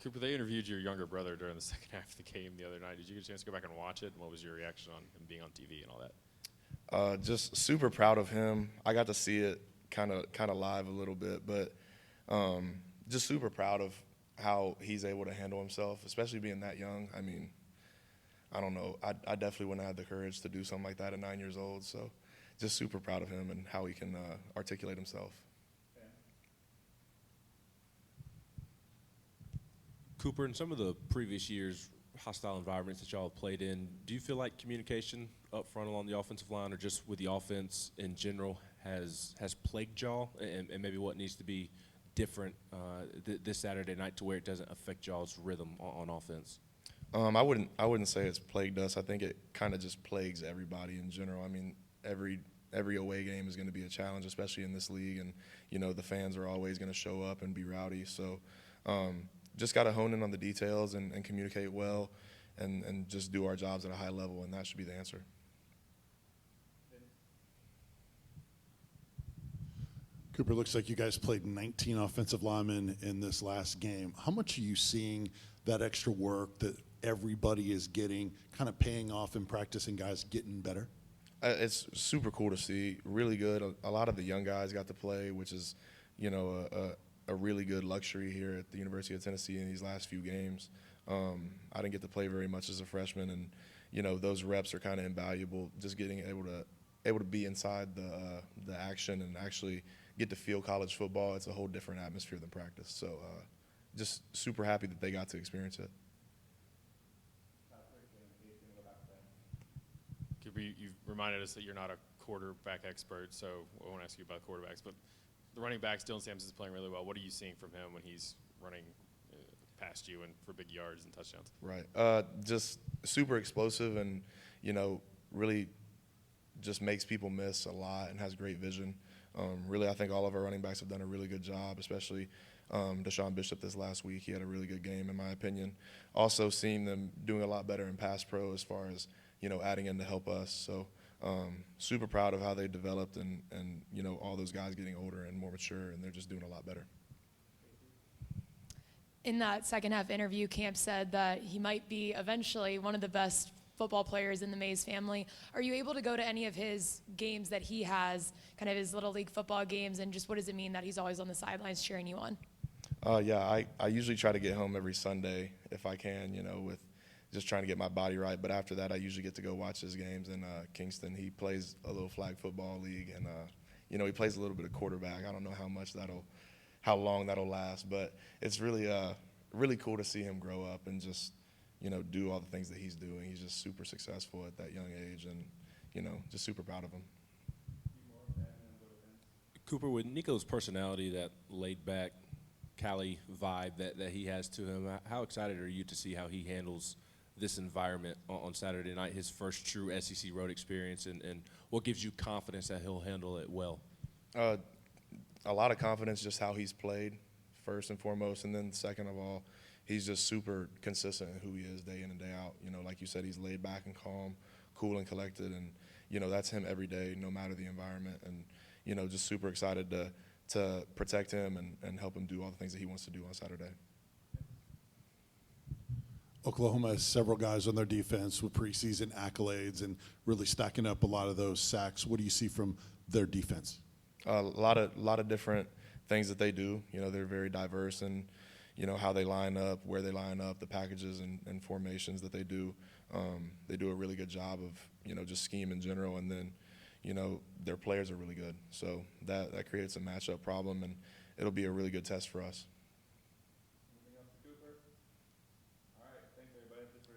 Cooper, they interviewed your younger brother during the second half of the game the other night. Did you get a chance to go back and watch it? And what was your reaction on him being on TV and all that? Just super proud of him. I got to see it kind of live a little bit, but just super proud of how he's able to handle himself, especially being that young. I mean, I don't know. I definitely wouldn't have had the courage to do something like that at 9 years old. So just super proud of him and how he can articulate himself. Cooper, in some of the previous years, hostile environments that y'all have played in, do you feel like communication up front along the offensive line or just with the offense in general has plagued y'all and maybe what needs to be different this Saturday night to where it doesn't affect y'all's rhythm on offense? I wouldn't say it's plagued us. I think it kind of just plagues everybody in general. I mean, every away game is going to be a challenge, especially in this league, and the fans are always going to show up and be rowdy. So just got to hone in on the details and communicate well, and just do our jobs at a high level, and that should be the answer. Cooper, looks like you guys played 19 offensive linemen in this last game. How much are you seeing that extra work that everybody is getting kind of paying off in practice and guys getting better? It's super cool to see. Really good. A lot of the young guys got to play, which is, a really good luxury here at the University of Tennessee in these last few games. I didn't get to play very much as a freshman, and those reps are kind of invaluable. Just getting able to be inside the action and actually get to feel college football. It's a whole different atmosphere than practice. So just super happy that they got to experience it. Cooper, you've reminded us that you're not a quarterback expert, so I won't ask you about quarterbacks, but the running back, Dylan Sampson, is playing really well. What are you seeing from him when he's running past you and for big yards and touchdowns? Right. Just super explosive and, really just makes people miss a lot and has great vision. Really, I think all of our running backs have done a really good job, especially Deshaun Bishop this last week. He had a really good game, in my opinion. Also seeing them doing a lot better in pass pro as far as, adding in to help us. So super proud of how they developed and all those guys getting older and more mature, and they're just doing a lot better. In that second half interview, Camp said that he might be eventually one of the best football players in the Mays family. Are you able to go to any of his games that he has, kind of his little league football games, and just what does it mean that he's always on the sidelines cheering you on? Yeah, I usually try to get home every Sunday if I can, with just trying to get my body right. But after that, I usually get to go watch his games in Kingston. He plays a little flag football league, and he plays a little bit of quarterback. I don't know how long that'll last, but it's really cool to see him grow up and just do all the things that he's doing. He's just super successful at that young age, and just super proud of him. Cooper, with Nico's personality, that laid-back Cali vibe that he has to him, how excited are you to see how he handles this environment on Saturday night, his first true SEC road experience, and what gives you confidence that he'll handle it well? A lot of confidence, just how he's played, first and foremost, and then second of all, he's just super consistent in who he is day in and day out. Like you said, he's laid back and calm, cool and collected, and that's him every day, no matter the environment, and just super excited to protect him and help him do all the things that he wants to do on Saturday. Oklahoma has several guys on their defense with preseason accolades and really stacking up a lot of those sacks. What do you see from their defense? A lot of different things that they do. They're very diverse in, how they line up, where they line up, the packages and formations that they do. They do a really good job of, just scheme in general, and then, their players are really good. So that creates a matchup problem, and it'll be a really good test for us.